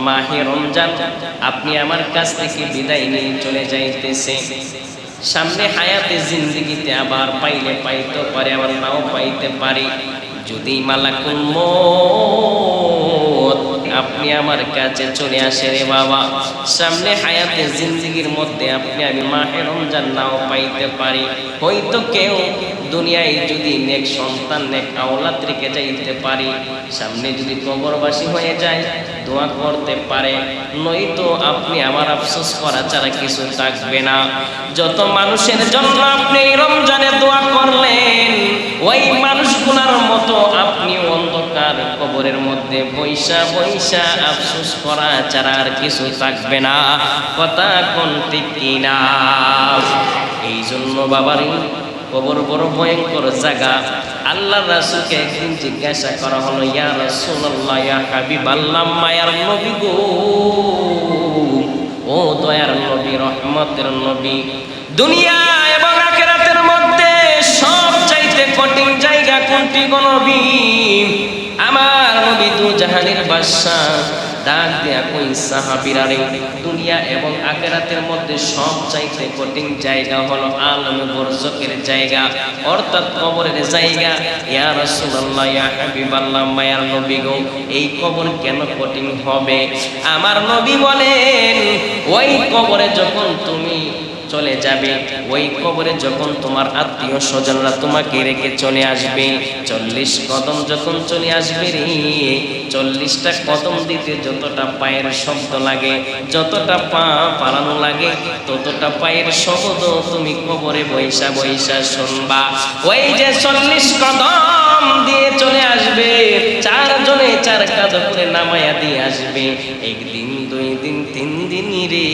মাহে রমজান আপনি আমার কাছ থেকে বিদায় নিয়ে চলে যাইতেছে, সামনে হায়াতে জিন্দেগিতে আবার পাইলে পাইতে পারে, আবার নাও পাইতে পারি। যদি মালাকুল মউত আপনি আমার কাছে চলে আসে রে বাবা, সামনে হায়াতে জিন্দেগির মধ্যে আপনি আমি মাহে রমজান নাও পাইতে পারি। হয়তো কেউ দুনিয়ায় যদি নেক সন্তান নেক আওলাদ রেখে যাইতে পারি, সামনে যদি কবরবাসী হয়ে যায় দোয়া করতে পারে, নয়তো আপনি আমার আফসোস করা ছাড়া কিছু থাকবে না। যত মানুষের জন্য আপনি এই রমজানে দোয়া করলেন, ওই মানুষগুলোর মতো আপনি অন্ধকার কবরের মধ্যে বৈশা বৈশা আফসোস করা ছাড়া আর কিছু থাকবে না। কথা কোন ঠিক কিনা? এই জন্য বাবারে কবর বড় ভয়ঙ্কর জায়গা। আল্লাহর রাসূলকে একদিন জিজ্ঞাসা করা হলো, ইয়া রাসূলুল্লাহ, ইয়া হাবিবাল্লাহ, মায়ার নবী গো, ও দয়ার নবী, রহমতের নবী, দুনিয়া এবং আখিরাতের মধ্যে সব চাইতে কঠিন জায়গা কোনটি গো নবী? আমার নবী দু জাহানের বাদশা ডাক দেয়া কই সাহাবীরা রে, দুনিয়া এবং আখিরাতের মধ্যে সব চাইতে কঠিন জায়গা হলো আলমে বরজকের জায়গা, অর্থাৎ কবরের জায়গা। ইয়া রাসূলুল্লাহ, ইয়া হাবিবাল্লাহ, মায়ার নবী গো, এই কবর কেন কঠিন হবে? আমার নবী বলেন, ওই কবরে যখন তুমি চলে যাবে, ওই কবরে যখন তোমার আত্মীয় স্বজনরা তোমাকে রেখে চলে আসবে, 40 কদম যখন চলে আসবে রে, 40টা কদম দিতে যতটা পায়ের শব্দ লাগে, যতটা পা পালানো লাগে, ততটা পায়ের শব্দ তুমি কবরে বৈশা বৈশা শুনবা। ওই যে 40 কদম দিয়ে চলে আসবে, 4 জনে 4 কাঁধ করে নামায়া দিয়ে আসবে, একদিন 2 দিন 3 দিন রে,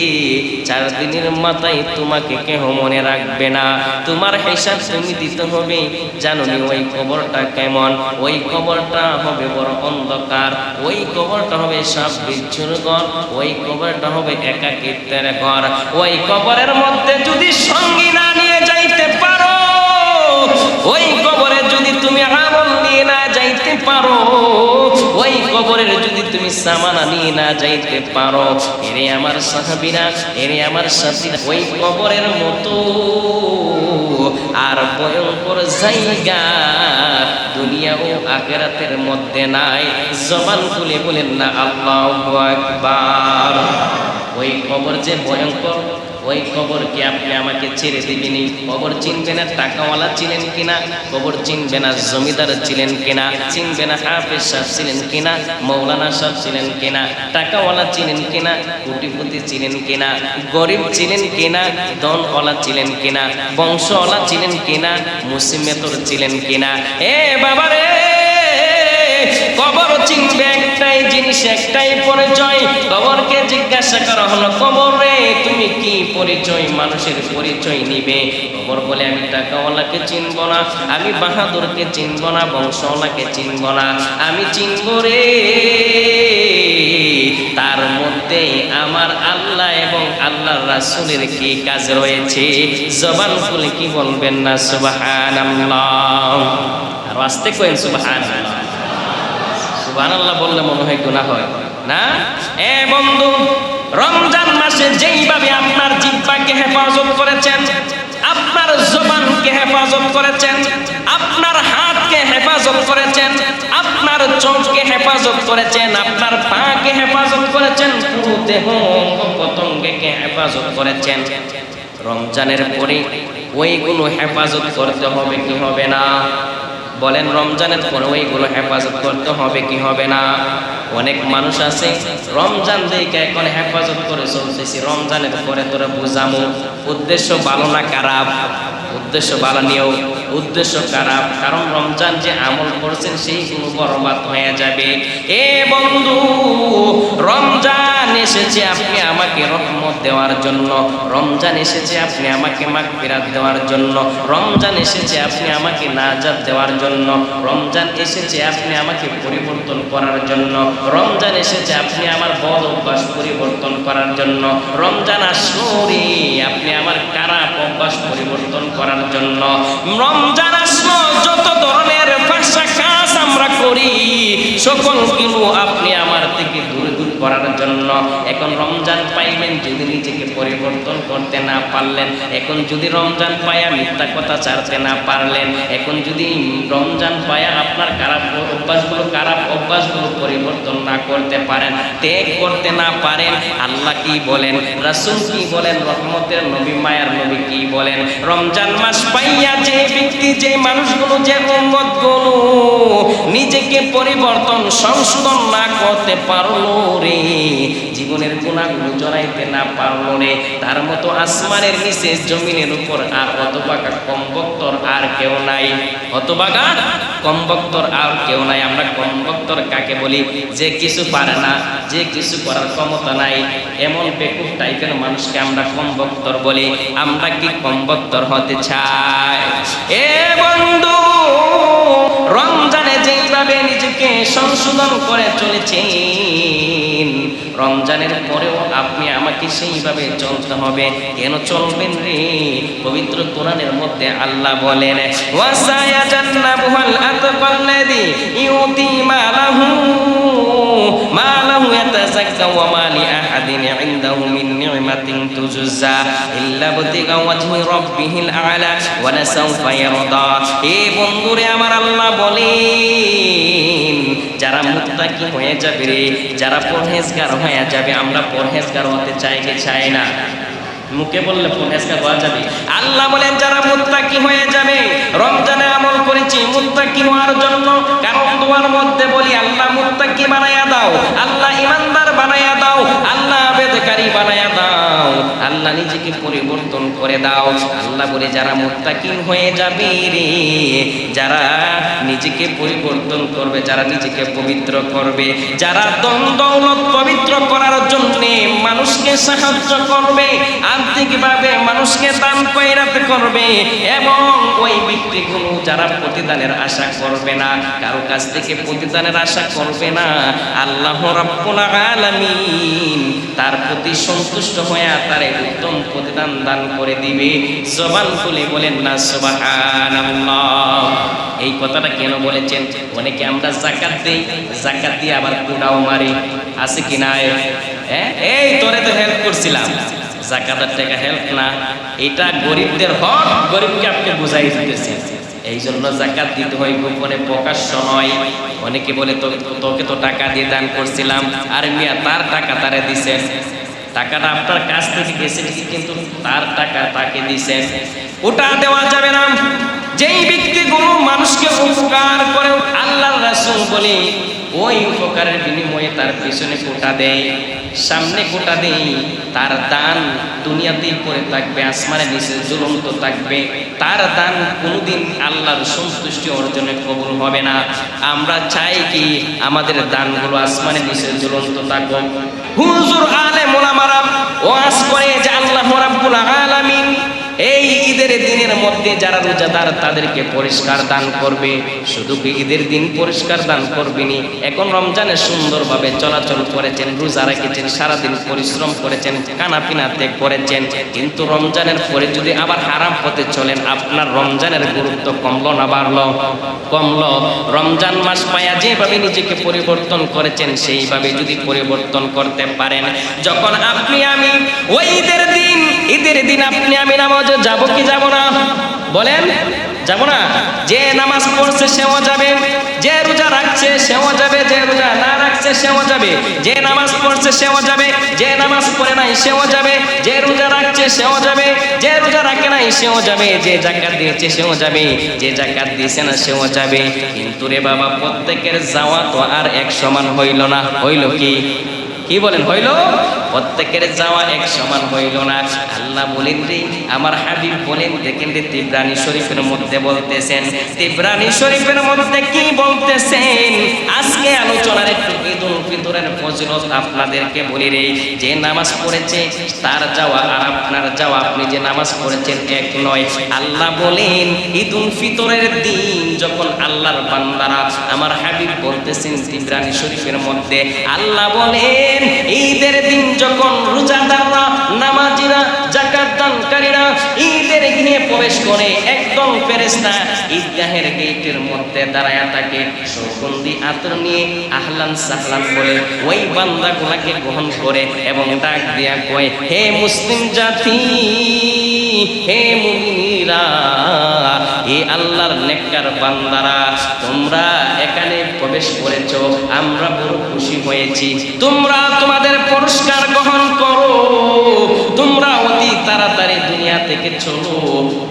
4 দিনের মাথায় তোমাকে কেহ মনে রাখবে না। তোমার হিসাব তুমি দিতে হবে। জানোনি ওই কবরটা কেমন? ওই কবরটা হবে বড় অন্ধকার, ওই কবরটা হবে সাপ বিচ্ছুর ঘর, ওই কবরটা হবে একাকিত্বের ঘর। ওই কবরের মধ্যে যদি সঙ্গী না নিয়ে যাইতে পারো, ওই কবরে যদি তুমি আমল নিয়ে না যাইতে পারো, ওই কবরের যদি তুমি সামানা নিয়ে না যাইতে পারো, এরে আমার সাহাবীরা, এরে আমার সাথীরা, ওই কবরের মতো আর ভয়ঙ্কর জায়গা দুনিয়া ও আখিরাতের মধ্যে নাই। জবান খুলে বলেন না আল্লাহু আকবার। ওই কবর যে ভয়ঙ্কর, ওই কবর কি আপনি আমাকে ছেড়ে দিবেনি? কবর চিনবে না টাকাওয়ালা ছিলেন কিনা, কবর চিনবে না জমিদার ছিলেন কিনা, চিনবে না হাফেজ সাহেব ছিলেন কিনা, মৌলানা সাহেব ছিলেন কিনা, টাকাওয়ালা ছিলেন কিনা, কোটিপতি ছিলেন কিনা, গরিব ছিলেন কিনা, ধনওয়ালা ছিলেন কিনা, বংশওয়ালা ছিলেন কিনা, মুসিমেতর ছিলেন কিনা। এ বাবা রে, কবর চিনবে একটাই জিনিস, একটাই পরিচয়। কবরকে জিজ্ঞাসা করা হলো, কবর রে তুমি কি পরিচয়, মানুষের পরিচয় নিবে? কবর বলে, আমি টাকাওয়ালাকে চিনব না, আমি বাহাদুরকে চিনব না, বংশওয়ালাকে চিনব না, আমি চিনব রে তার মধ্যে আমার আল্লাহ এবং আল্লাহর রাসূলের কি কাজ রয়েছে। জবান খুলে কি বলবেন না সুবহানাল্লাহ? আর আস্তে কইন সুবহানাল্লাহ। সুবহানাল্লাহ বললে মনে হয় গুনাহ হয় না? এ বন্ধু, রমজান মাসে যেইভাবে আপনার জিহ্বাকে হেফাজত করেছেন, আপনার জবানকে হেফাজত করেছেন, আপনার হাতকে হেফাজত করেছেন, আপনার চোখকে হেফাজত করেছেন, আপনার পাকে হেফাজত করেছেন, পুরো দেহ অঙ্গ প্রত্যঙ্গকে হেফাজত করেছেন, রমজানের পরে ওইগুলো হেফাজত করতে হবে কি হবে না? বলেন, রমজানের পরে ওইগুলো হেফাজত করতে হবে কি হবে না? অনেক মানুষ আছে রমজান দেখে এখন হেফাজত করে চলতেছি, রমজানের পরে তোরা বুঝামো। উদ্দেশ্য ভালো না খারাপ? উদ্দেশ্য ভালো নিয়েও উদ্দেশ্য খারাপ, কারণ রমজান যে আমল করছেন সেইগুলো বরবাদ হয়ে যাবে। এ বন্ধু, রমজান এসেছে আপনি আমাকে রহমত দেওয়ার জন্য, রমজান এসেছে আপনি আমাকে মাগফিরাত দেওয়ার জন্য, রমজান এসেছে আপনি আমাকে নাজাত দেওয়ার জন্য, রমজান এসেছে আপনি আমাকে পরিবর্তন করার জন্য, রমজান এসেছে আপনি আমার বদ অভ্যাস পরিবর্তন করার জন্য, রমজান আসলো রে আপনি আমার খারাপ অভ্যাস পরিবর্তন করার জন্য, রমজান আসলো যত ধরনের ফাঁসা কাজ আমরা করি সকল কিছু আপনি আমার থেকে দূরে দূরে করার জন্য। এখন রমজান পাইলেন, যদি নিজেকে পরিবর্তন করতে না পারলেন, এখন যদি রমজান পায়া মিথ্যা কথা ছাড়তে না পারলেন, এখন যদি রমজান পায়া আপনার খারাপ অভ্যাসগুলো পরিবর্তন না করতে পারেন, ত্যাগ করতে না পারেন, আল্লাহ কি বলেন, রাসূল কি বলেন, রহমতের নবী মায়ার নবী কি বলেন, রমজান মাস পাইয়া যে ব্যক্তি, যে মানুষগুলো, যে উম্মতগুলো নিজেকে পরিবর্তন সংশোধন না করতে পারলো রে, জীবনের গুনাহগুলো জড়াইতে না পারলো রে, তার মতো আসমানের নিচে জমিনের উপর আর হতভাগা কমবক্তর আর কেউ নাই, হতভাগা কমবক্তর আর কেউ নাই। আমরা কমবক্তর কাকে বলি? যে কিছু পারে না, যে কিছু করার ক্ষমতা নাই, এমন বেকুব টাইপের মানুষকে আমরা কমবক্তর বলি। আমরা কি কমবক্তর হতে চাই? এ বন্ধু, রমজানে যেইভাবে নিজেকে সংশোধন করে চলেছেন, রমজানের পরেও আপনি আমাকে সেইভাবে চলতে হবে। কেন চলবেন রে? পবিত্র কোরআনের মধ্যে আল্লাহ বলেন, ওয়াসায়াজান্নাবুল আতকাল্লাযী ইউতি মালাহু ইয়াতাযাক্কা ওয়া মা লিআহাদিন ইনদাহু মিন নি'মাতিন তুজজা ইল্লা বিতিগা ওয়াজহি রাব্বিহিল আ'লা ওয়া লাসাউফা ইয়ারদা। এ বন্ধুরে আমার, আল্লাহ বলেন যারা মুত্তাকি হয়ে যাবে রে, যারা পরহেজগার হয়ে যাবে। আমরা পরহেজগার হতে চাই কি চাই না? মুখে বললে পরহেজগার হওয়া যাবে। আল্লাহ বলেন যারা মুত্তাকি হয়ে যাবে, রমজানে আমল করেছি মুত্তাকি হওয়ার জন্য। কারণ তোমার মধ্যে বলি, আল্লাহ মুত্তাকি বানায়া দাও, আল্লাহ ইমানদার বানায়া দাও, আল্লাহ আবেদকারী বানায়া দাও, আল্লাহ নিজেকে পরিবর্তন করে দাও। আল্লাহ বলে যারা মুত্তাকি হয়ে যাবে রে, যারা নিজেকে পরিবর্তন করবে, যারা নিজেকে পবিত্র করবে, যারা ধন দৌলত পবিত্র করার জন্য মানুষকে সাহায্য করবে, আর্থিকভাবে মানুষকে দান খয়রাত করবে, এবং ওই ব্যক্তিগুলো যারা প্রতিদানের আশা করবে না, কারো কাছ থেকে প্রতিদানের আশা করবে না, আল্লাহ রাব্বুল আলামিন তার প্রতি সন্তুষ্ট হয়ে তার উত্তম প্রতিদান দান করে দিবে। জবান খুলে বলেন না সুবহানাল্লাহ। এই কথাটা কেন বলেছেন? অনেকে আমরা যাকাত দেই, যাকাত দিয়ে আবার কুড়াও মারি, আছে কি না? এই তোরে তো হেল্প করছিলাম, যাকাতের টাকা হেল্প না, এটা গরিবদের হক, গরিবকে আপনি বুঝাই দিতেছেন। এই জন্য যাকাত দিতে হয় গোপনে, প্রকাশ্য নয়। অনেকে বলে তোকে তো টাকা দিয়ে দান করছিলাম, আর মিয়া তার টাকা তারে দিছেন, টাকাটা আপনার কাছ থেকে গেছে কিন্তু তার টাকা তাকে দিছেন, ওটা দেওয়া যাবে না। যেই ব্যক্তিগুলো মানুষকে উপকার করে, আল্লাহর রাসূল বলে ওই উপকারের বিনিময়ে তার পিছনে কোটা দেয়, সামনে কোটা দেয়, তার দান দুনিয়াতেই পড়ে থাকবে, আসমানের নিচে ঝুলন্ত থাকবে। তার দান কোনোদিন আল্লাহর সন্তুষ্টি অর্জনে কবুল হবে না। আমরা চাই কি আমাদের দানগুলো আসমানের নিচে ঝুলন্ত থাকুক। হুজুর আলেম ওলামারা ওয়াজ করে যে আল্লাহ রাব্বুল আলামিন এই ঈদের দিনের মধ্যে যারা রোজাদার তাদেরকে পরিষ্কার দান করবে। শুধু কি ঈদের দিন পরিষ্কার দান করবেনি, এখন রমজানে সুন্দরভাবে চলাচল করেছেন, রোজা রেখেছেন, সারাদিন পরিশ্রম করেছেন, খানাপিনা ত্যাগ করেছেন, কিন্তু রমজানের পরে যদি আবার হারাম পথে চলেন, আপনার রমজানের গুরুত্ব কমলো না বাড়লো? কমলো। রমজান মাস পায়া যেভাবে নিজেকে পরিবর্তন করেছেন সেইভাবে যদি পরিবর্তন করতে পারেন, যখন আপনি আমি ওই ঈদের দিন আপনি আমি নামাজ যাবো কি যাব না? বলেন, যাব না? যে নামাজ পড়ছে সেও যাবে, যে রোজা রাখছে সেও যাবে, যে রোজা না রাখছে সেও যাবে, যে নামাজ পড়ছে সেও যাবে, যে নামাজ পড়ে নাই সেও যাবে, যে রোজা রাখছে সেও যাবে, যে রোজা রাখে নাই সেও যাবে, যে যাকাত দিয়েছে সেও যাবে, যে যাকাত দিয়েছে না সেও যাবে। কিন্তু রে বাবা, প্রত্যেকের যাওয়া তো আর এক সমান হইল না। হইল কি? কি বলেন? হইল? প্রত্যেকের যাওয়া এক সমান হইল না। আল্লাহ বলেন রে, আমার হাবিব বলেন, দেখেন রে, তিবরানি শরীফের মধ্যে বলতেছেন, তিবরানি শরীফের মধ্যে কি বলতেছেন? আজকে আলোচনার একটু ঈদুল ফিতরের ফজিলত আপনাদেরকে বলি রে। যে নামাজ পড়েছে তার যাওয়া আর আপনার যাওয়া, আপনি যে নামাজ পড়েছেন এক নয়। আল্লাহ বলেন ঈদুল ফিতরের দিন যখন আল্লাহর বান্দারা, আমার হাবিব বলতেছেন তিবরানি শরীফের মধ্যে, আল্লাহ বলেন ঈদের দিন যখন রোজাদাররা, নামাজিরা, যাকাত দানকারীরা ঈদের দিনে প্রবেশ করে, একদল ফেরেশতা ফেরেশতা ঈদগাহের গেটের মধ্যে দাঁড়ায়া থাকে, সুগন্ধি আতর নিয়ে আহলান সাহলান বলে ওই বান্দাগুলোকে গ্রহণ করে এবং ডাক দিয়া কয়, হে মুসলিম জাতি, হে মুমিনিরা, হে আল্লাহর নেককার বান্দারা, তোমরা এখানে প্রবেশ করেছো, আমরা বড় খুশি হয়েছি। তোমরা তোমাদের পুরস্কার গ্রহণ করো, তোমরা অতি তাড়াতাড়ি দুনিয়া থেকে চলো।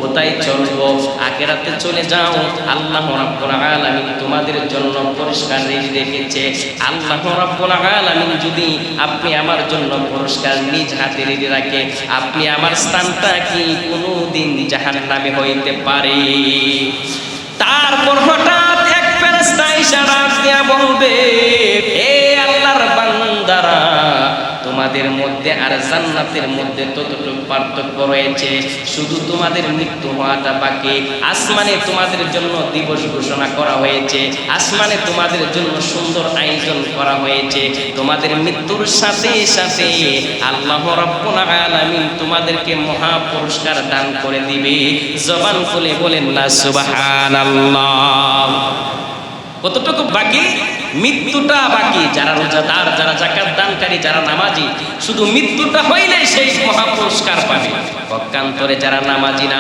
কোথায় চলবো? আখিরাতে চলে যাও। আল্লাহ রাব্বুল আলামিন তোমাদের জন্য পুরস্কার রেখেছে। আল্লাহ রাব্বুল আলামিন যদি আপনি আমার জন্য পুরস্কার নিজ হাতে রেখে রাখে, আপনি আমার স্থানটা কি কোনোদিন জাহান্নামে হইতে পারে? তারপর হঠাৎ এক ফেরেশতা ইশারা দিয়া বলবে, হে আল্লাহর বান্দারা, তোমাদের মধ্যে আর জান্নাতের মধ্যে ততটুকু পার্থক্য রয়েছে, শুধু তোমাদের মৃত্যু হওয়াটা বাকি। আসমানে তোমাদের জন্য দিবস ঘোষণা করা হয়েছে, আসমানে তোমাদের জন্য সুন্দর আয়োজন করা হয়েছে। তোমাদের মৃত্যুর সাথে সাথে আল্লাহ রাব্বুল আলামিন তোমাদেরকে মহা পুরস্কার দান করে দিবে। জবান খুলে বলেন না সুবহানাল্লাহ। কতটুকু বাকি? মৃত্যুটা বাকি। যারা রোজাদার, যারা যাকাত দানকারী, যারা নামাজি, শুধু মৃত্যুটা হইলে সেই মহা পুরস্কার পাবে। পক্ষান্তরে যারা নামাজি না,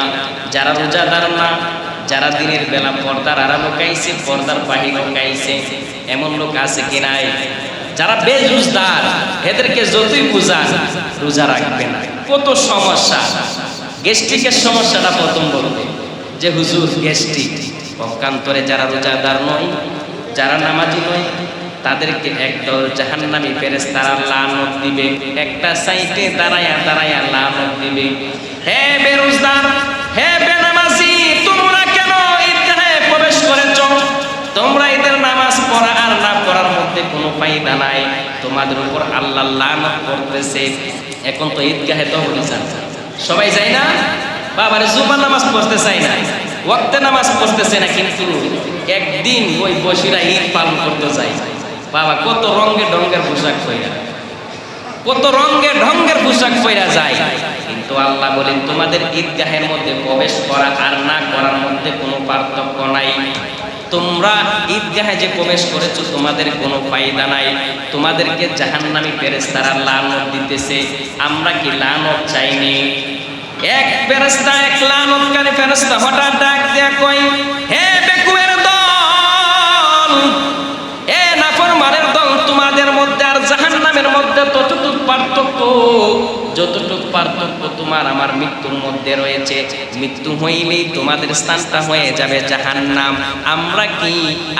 যারা রোজাদার না, যারা দিনের বেলা পর্দার আড়ালো গাইছে, পর্দার বাহিরও গাইছে, এমন লোক আছে কি নাই? যারা বেরোজগার, এদেরকে যতই বুঝান রোজা রাখবে না। কত সমস্যা। গ্যাস্ট্রিকের সমস্যাটা প্রথম বলবে যে হুজুর গ্যাস্ট্রিক। পক্ষান্তরে যারা রোজাদার নয়, যারা নামাজি নয়, তাদেরকে একদল জাহান্নামী ফেরেশতারা লানত দিবে। একটা সাইডে দাঁড়ায়া দাঁড়ায়া লানত দিবে, হে বেরোজগার, হে বেনামাজি, তোমরা কেন ঈদগাহে প্রবেশ করেছ? তোমরা ঈদের নামাজ পড়া আর না পড়ার মধ্যে কোনো ফায়দা নাই, তোমাদের উপর আল্লাহ লানত করতেছে। এখন তো ঈদগাহে তো বলেছেন সবাই যায় না, বাবার জুমার নামাজ পড়তে চাই না, ওয়াক্তে নামাজ পড়তেছে না, কিন্তু একদিন ওই বসিরা ঈদ পালন করতে যায়। বাবা কত রঙে ঢঙ্গের পোশাক পইরা, কত রঙে ঢঙ্গের পোশাক পইরা যায়, কিন্তু আল্লাহ বলেন তোমাদের ঈদগাহের মধ্যে প্রবেশ করা আর না করার মধ্যে কোনো পার্থক্য নাই। তোমরা ঈদগাহে যে প্রবেশ করেছো তোমাদের কোনো ফায়দা নাই, তোমাদেরকে জাহান্নামী ফেরেশতারা লানত দিতেছে। আমরা কি লানত চাইনি? এক ফেরেশতা, এক লানতকারী ফেরেশতা হঠাৎ ডাক দিয়া কয়, হে বেকুবের দল, এ নাফরমানের দল, তোমাদের মধ্যে আর জাহান্নামের মধ্যে ততটুকু পার্থক্য যতটুকু পার্থক্য তোমার আমার মৃত্যুর মধ্যে রয়েছে। মৃত্যু হইলেই তোমাদের স্থানটা হয়ে যাবে জাহান্নাম। আমরা কি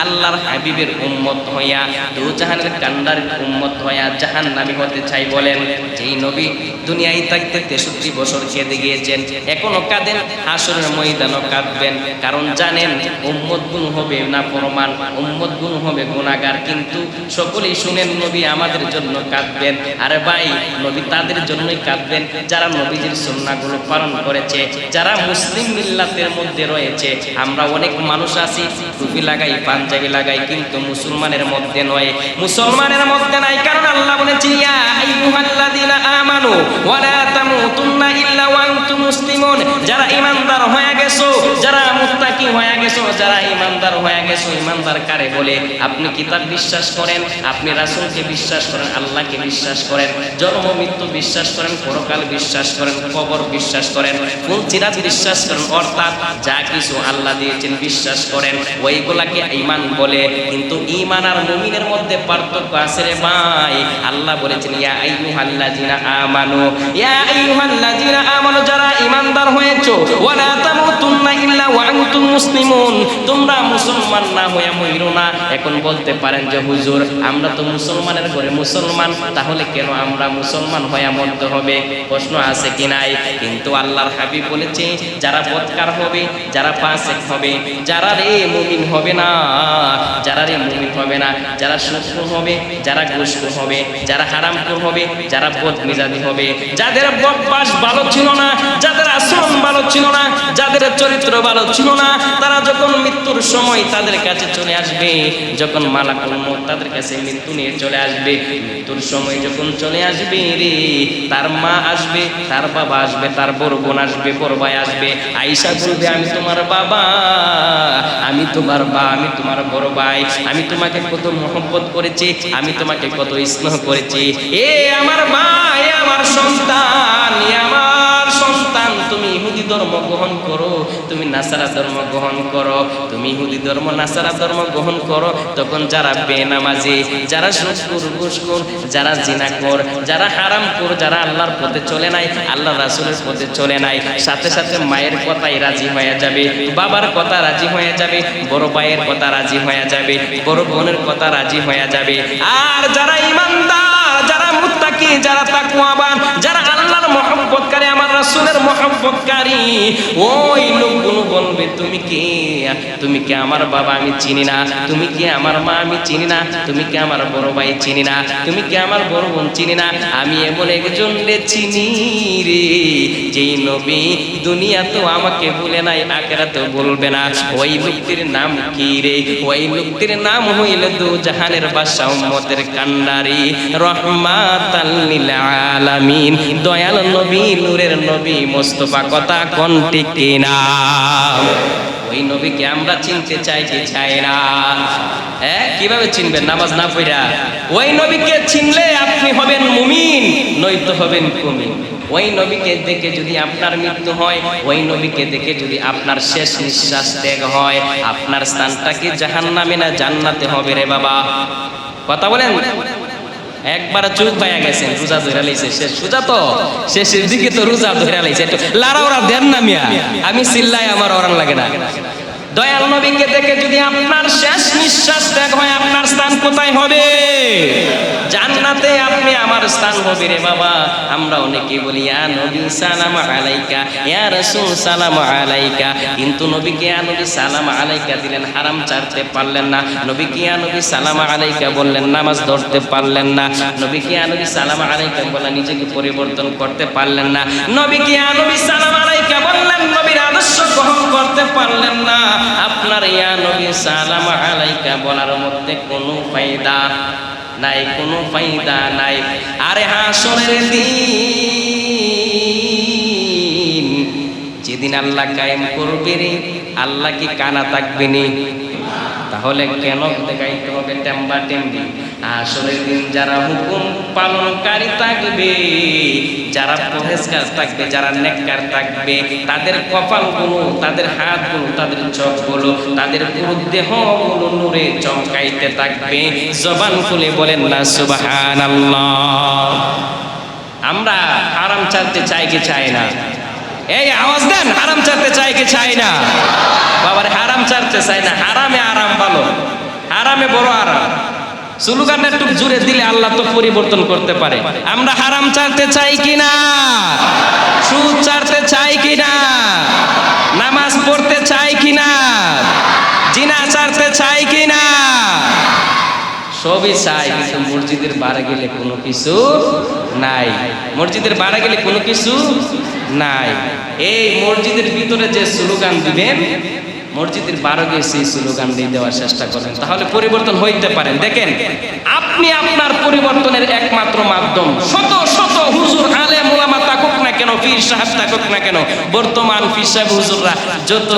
আল্লাহর হাবিবের উম্মত হইয়া, দুজাহানের কান্ডারের উম্মত হইয়া জাহান্নামী হতে চাই? বলেন। যেই নবী দুনিয়ায় থাকতে 63 বছর কেঁদে গিয়েছেন, এখনো কাঁদেন, হাসরের ময়দানও কাঁদবেন। কারণ জানেন উম্মত গুণ হবে না ফরমান, উম্মত গুণ হবে গুনাহগার। কিন্তু সকলেই শুনেন নবী আমাদের জন্য কাঁদবেন। আরে ভাই, নবী তাদের জন্যই কাঁদবেন যারা নবীজির সুন্নাহগুলো পালন করেছে, যারা মুসলিম মিল্লাতের মধ্যে রয়েছে। আমরা অনেক মানুষ আছি টুপি লাগাই, পাঞ্জাবি লাগাই, কিন্তু মুসলমানের মধ্যে নয়, মুসলমানের মধ্যে নাই। কারণ আল্লাহ বলেছেন, ইয়া আইয়ুহাল্লাযীনা আমানু ওয়া লা তামুতুন্না ইল্লা ওয়া আনতুম মুসলিমুন। যারা ঈমানদার হয়ে গেছো, যারা মুত্তাকি হয়ে গেছো, যারা ঈমানদার হয়ে গেছো। ঈমানদার কারে বলে? আপনি কিতাব বিশ্বাস করেন, আপনি রাসূলকে বিশ্বাস করেন, আল্লাহকে বিশ্বাস করেন, জন্ম মৃত্যু বিশ্বাস করেন, পরকাল বিশ্বাস করেন, কবর বিশ্বাস করেন, ফুলচিরাত বিশ্বাস করেন, অর্থাৎ যা কিছু আল্লাহ দিয়েছেন বিশ্বাস করেন, ওইগুলাকে ঈমান বলে। কিন্তু ঈমান আর মুমিনের মধ্যে পার্থক্য আছে রে ভাই। আল্লাহ বলেছেন, ইয়া আইয়ুহাল্লাযীনা আমানু, ইয়া আইয়ুহাল্লাযীনা আমানু, যারা ঈমানদার হয়েছো, ওয়া লা তামুতুন্না ইল্লা ওয়া আনতুম মুসলিমুন, তোমরা মুসলমান না হয়ে মইরো না। এখন বলতে পারেন যে হুজুর আমরা তো মুসলমানের ঘরে মুসলমান, তাহলে কেন আমরা মুসলমান হয়ে মরতে হবে? প্রশ্ন আছে কি নাই? কিন্তু আল্লাহর হাবিব বলেছে, যারা বদকার হবে, যারা ফাসিক হবে, যারা রে মুমিন হবে না, যারা রে মুমিন হবে না, যারা সুদখোর হবে, যারা ঘুষখোর হবে, যারা হারামখোর হবে, যারা বদমেজাজি হবে, যাদের অভ্যাস ভালো ছিল না, যাদের আচরণ ভালো ছিল না, যাদের চরিত্র ভালো ছিল না, তারা যখন মৃত্যুর সময় তাদের কাছে চলে আসবে, যখন মালাকুল মউত তাদের কাছে মৃত্যু নিয়ে চলে আসবে, মৃত্যুর সময় যখন চলে আসবে রে, তার মা আসবে, তার বাবা আসবে, তার বড় বোন আসবে, বড় ভাই আসবে, আয়েশা বলবে আমি তোমার বাবা, আমি তোমার মা, আমি তোমার বড় ভাই, আমি তোমাকে কত মহব্বত করেছি, আমি তোমাকে কত স্নেহ করেছি, এ আমার ভাই, আমার সন্তান, আমার সন্তান, তুমি ইহুদি ধর্ম গ্রহণ করো, তুমি নাসারা ধর্ম গ্রহণ করো, তুমি ইহুদি ধর্ম নাসারা ধর্ম গ্রহণ করো। তখন যারা বেনামাজি, যারা সুদখোর, ঘুষখোর, যারা জিনাখোর, যারা হারামখোর, যারা আল্লাহর পথে চলে নাই, আল্লাহ রাসূলের পথে চলে নাই, সাথে সাথে মায়ের কথাই রাজি হয়ে যাবে, বাবার কথা রাজি হয়ে যাবে, বড় ভাইয়ের কথা রাজি হয়ে যাবে, বড় বোনের কথা রাজি হয়ে যাবে। আর যারা ঈমানদার, যারা মুত্তাকি, যারা তাকওয়াবান, যারা আল্লাহর মহব্বতকারী, আমার রাসূলের মহব্বতকারী, ওই লোকগুলো বলবে তুমি কে, তুমি কে আমার বাবা আমি চিনি না, তুমি কে আমার মা আমি চিনি না, তুমি কে আমার বড় ভাই চিনি না, তুমি কে আমার বড় বোন চিনি না, আমি এমন একজন চিনি রে, যেই নবী দুনিয়া তো আমাকে বলে নাই, আখিরাতেও বলবে না। ওই লোকটির নাম কি রে? ওই লোকটির নাম হইল দু জাহানের বাদশা, উম্মতের কান্ডারি, রহমাতাল লিল আলামিন, দয়াল নবী, নূরের নবী মুস্তাফা। কথা কোন ঠিক কিনা? ওই নবীকে আমরা চিনতে চাই কি চাই না? কিভাবে চিনবেন নামাজ না পড়া? ওই নবীকে চিনলে আপনি হবেন মুমিন, নয়তো হবেন কুমিন। ওই নবীকে দেখে যদি আপনার মৃত্যু হয়, ওই নবীকে দেখে যদি আপনার শেষ নিঃশ্বাস ত্যাগ হয়, আপনার স্থানটা কি জাহান্নামে না জান্নাতে হবে রে বাবা? কথা বলেন। একবার চুপ পাইয়া গেছেন, রোজা ধরে লাইছে, শেষ রোজা তো শেষের দিকে তো রোজা ধরে লাইছে, একটু লারা ওরা দেন না মিয়া, আমি চিল্লাই আমার ওরান লাগে না। দয়াল নবীকে দেখে যদি আপনার শেষ নিঃশ্বাস ত্যাগ হয়, আপনার স্থান কোথায় হবে? জান্নাতে আপনি আমার স্থান হবে রে বাবা। আমরা অনেকে বলি ইয়া নবী সালাম আলাইকা, ইয়া রাসূল সালাম আলাইকা, কিন্তু নবীকে ইয়া নবী সালাম আলাইকা দিলেন, হারাম ছাড়তে পারলেন না। নবীকে ইয়া নবী সালাম আলাইকা বললেন, নামাজ ধরতে পারলেন না। নবীকে ইয়া নবী সালাম আলাইকা বলে নিজেকে পরিবর্তন করতে পারলেন না। নবীকে ইয়া নবী সালাম আলাইকা বললেন, নবীর আদর্শ গ্রহণ করতে পারলেন না। আপনার ইয়া নবী সালাম আলাইকা বলার মধ্যে কোনো ফায়দা নাই, কোনো ফায়দা নাই। আরে হাসরের দিন, যেদিন আল্লাহ কায়েম করবে রে, আল্লাহ কি কানা থাকবে নি? তাহলে কেন দেখাইতে হবে টেম্বা টেম্বি? হাসরের দিন যারা হুকুম পালনকারী থাকবে, যারা পরহেজগার থাকবে, যারা নেককার থাকবে, তাদের কপালগুলো, তাদের হাতগুলো, তাদের চোখগুলো, তাদের পুরো দেহগুলো নূরে চমকাইতে থাকবে। জবান খুলে বলেন না সুবহানাল্লাহ। আমরা হারাম ছাড়তে চাই কি চাই না? এই আওয়াজ দেন, হারাম ছাড়তে চাই কি চাই না? বাবার হারাম ছাড়তে চাই না। হারামে আরাম ভালো, হারামে বড় আরাম। স্লোগানটা একটু জুড়ে দিলে আল্লাহ তো পরিবর্তন করতে পারে। আমরা হারাম ছাড়তে চাই কিনা? সুদ ছাড়তে চাই কিনা? নামাজ পড়তে চাই কিনা? জিনা ছাড়তে চাই কিনা? সবই চাই, কিন্তু মসজিদের বাইরে গেলে কোনো কিছু নাই। মসজিদের বাইরে গেলে কোনো কিছু নাই। এই মসজিদের ভিতরে যে স্লোগান দিবেন, মসজিদের বাইরে গিয়ে সেই স্লোগান দিয়ে দেওয়ার চেষ্টা করবেন, তাহলে পরিবর্তন হইতে পারেন। দেখেন, আপনি আপনার পরিবর্তনের একমাত্র মাধ্যম। শত শত হুজুর আলেম ওলামা থাকুক না কেন, পীর সাহেব থাকুক না কেন, বর্তমান পীর সাহেব হুজুররা যত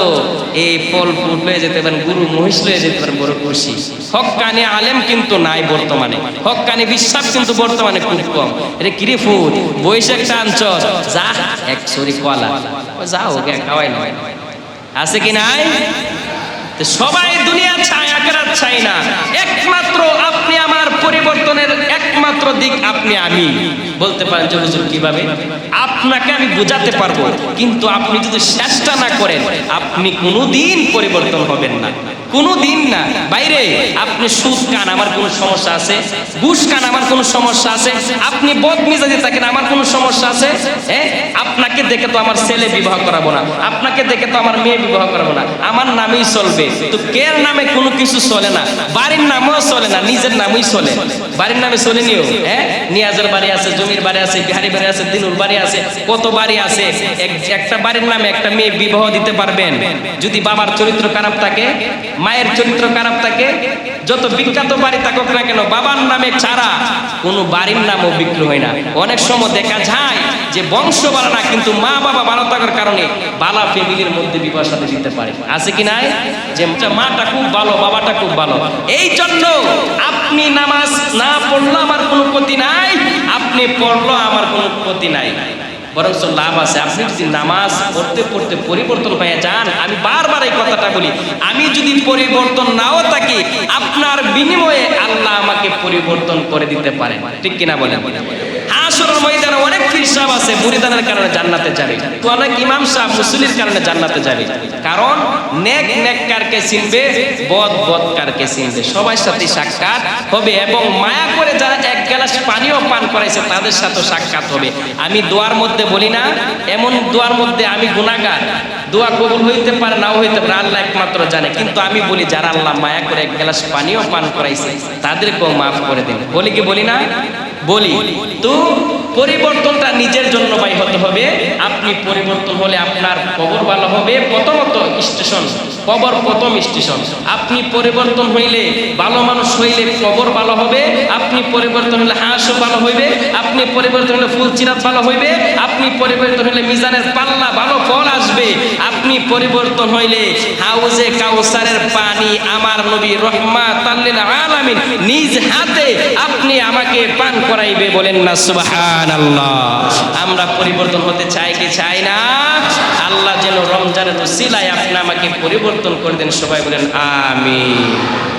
এই ফল ফুল লয়ে যেতে পারেন, গুরু মহিষ লয়ে যেতে পারেন, বড় খুশি। হক্কানি আলেম কিন্তু নাই বর্তমানে, হক্কানি বিশ্বাস কিন্তু বর্তমানে খুব কম। এটা কিরে ফুল বৈশাখ একটা আনচর, যা এক সরি কলা যাও গে খাওয়াই না, আছে কি নাই? সবাই দুনিয়া চাই, আখিরাত চাই না। একমাত্র আপনি আমার পরিবর্তনের একমাত্র দিক আপনি আমি। বলতে পারেন যে হুজুর কিভাবে? আপনাকে আমি বোঝাতে পারবো, কিন্তু আপনি যদি চেষ্টা না করেন, আপনি কোনোদিন পরিবর্তন হবেন না। কোনো দিন না। বাইরে আপনি সুদ খান, আমার কোনো সমস্যা আছে? ঘুষ খান, আমার কোনো সমস্যা আছে? আপনি বদমেজাজি থাকেন, আমার কোনো সমস্যা আছে? আপনাকে দেখে তো আমার ছেলে বিবাহ করাবো না, আপনাকে দেখে তো আমার মেয়ে বিবাহ করাবো না, আমার নামেই চলবে। তো কের নামে কোনো কিছু চলে না, বাড়ির নামেও চলে না, নিজের নামেই চলে। বাড়ির নামে চলে নিও। নিয়াজের বাড়ি আছে, জমির বাড়ি আছে, বিহারি বাড়ি আছে, দিনুর বাড়ি আছে, কত বাড়ি আছে। একটা বাড়ির নামে একটা মেয়ে বিবাহ দিতে পারবেন যদি বাবার চরিত্র খারাপ থাকে, মায়ের চরিত্র খারাপ থাকে? যত বিখ্যাত বাড়ি থাকুক না কেন, বাবার নামে ছাড়া কোনো বাড়ির নামও বিক্রি হয় না। অনেক সময় দেখা যায় যে বংশ ভালো না, কিন্তু মা বাবা ভালো থাকার কারণে বালা ফ্যামিলির মধ্যে বিবাহ সাথে দিতে পারে। আছে কি নাই? যে মাটা খুব ভালো, বাবাটা খুব ভালো। এই জন্য আপনি নামাজ না পড়লো আমার কোনো ক্ষতি নাই, আপনি পড়লো আমার কোনো ক্ষতি নাই, বরং লাভ আছে। আপনি যদি নামাজ পড়তে পড়তে পরিবর্তন হয়ে যান, আমি বারবার এই কথাটা বলি, আমি যদি পরিবর্তন নাও থাকি, আপনার বিনিময়ে আল্লাহ আমাকে পরিবর্তন করে দিতে পারে। ঠিক কিনা বলেন? হাশরের ময়দানে অনেক পীর সাহেব আছে, মুরিদানের কারণে জান্নাতে যাবে, অনেক ইমাম সাহেব মুসল্লির কারণে জান্নাতে যাবে। কারণ নেক নেককারকে চিনবে, বদ বদকারকে চিনবে, সবার সাথে সাক্ষাৎ হবে। এবং মায়া করে যারা এক গ্লাস পানিও পান করাইছে তাদের সাথে সাক্ষাৎ হবে। আমি দোয়ার মধ্যে বলি না, এমন দোয়ার মধ্যে আমি গুনাহগার, দোয়া কবুল হইতে পারে নাও হইতে পারে, আল্লাহ একমাত্র জানে। কিন্তু আমি বলি যারা আল্লাহ মায়া করে এক গ্লাস পানিও পান করাইছে তাদেরকেও মাফ করে দেন। বলি কি বলি না? বলি। তো পরিবর্তনটা নিজের জন্য ভাই হতে হবে। আপনি পরিবর্তন হলে আপনার কবর ভালো হবে। প্রথমত স্টেশন, কবর প্রথম স্টেশন। আপনি পরিবর্তন হইলে, ভালো মানুষ হইলে কবর ভালো হবে। আপনি পরিবর্তন হলে হাঁসও ভালো হইবে। আপনি পরিবর্তন হলে ফুল চিরাত ভালো হইবে। আপনি পরিবর্তন হলে মিজানের পাল্লা ভালো ফল আসবে। আপনি পরিবর্তন হইলে হাউজে কাউসারের পানি আমার নবী রহমাতাল লিল আলামিন নিজ হাতে আপনি আমাকে পান করাইবে। বলেন না সুবহানাল্লাহ। আমরা পরিবর্তন হতে চাই কি চাই না? আল্লাহ যেন রমজানের উসিলায় আপনি আমাকে পরিবর্তন করে দেন। সবাই বলেন আমিন।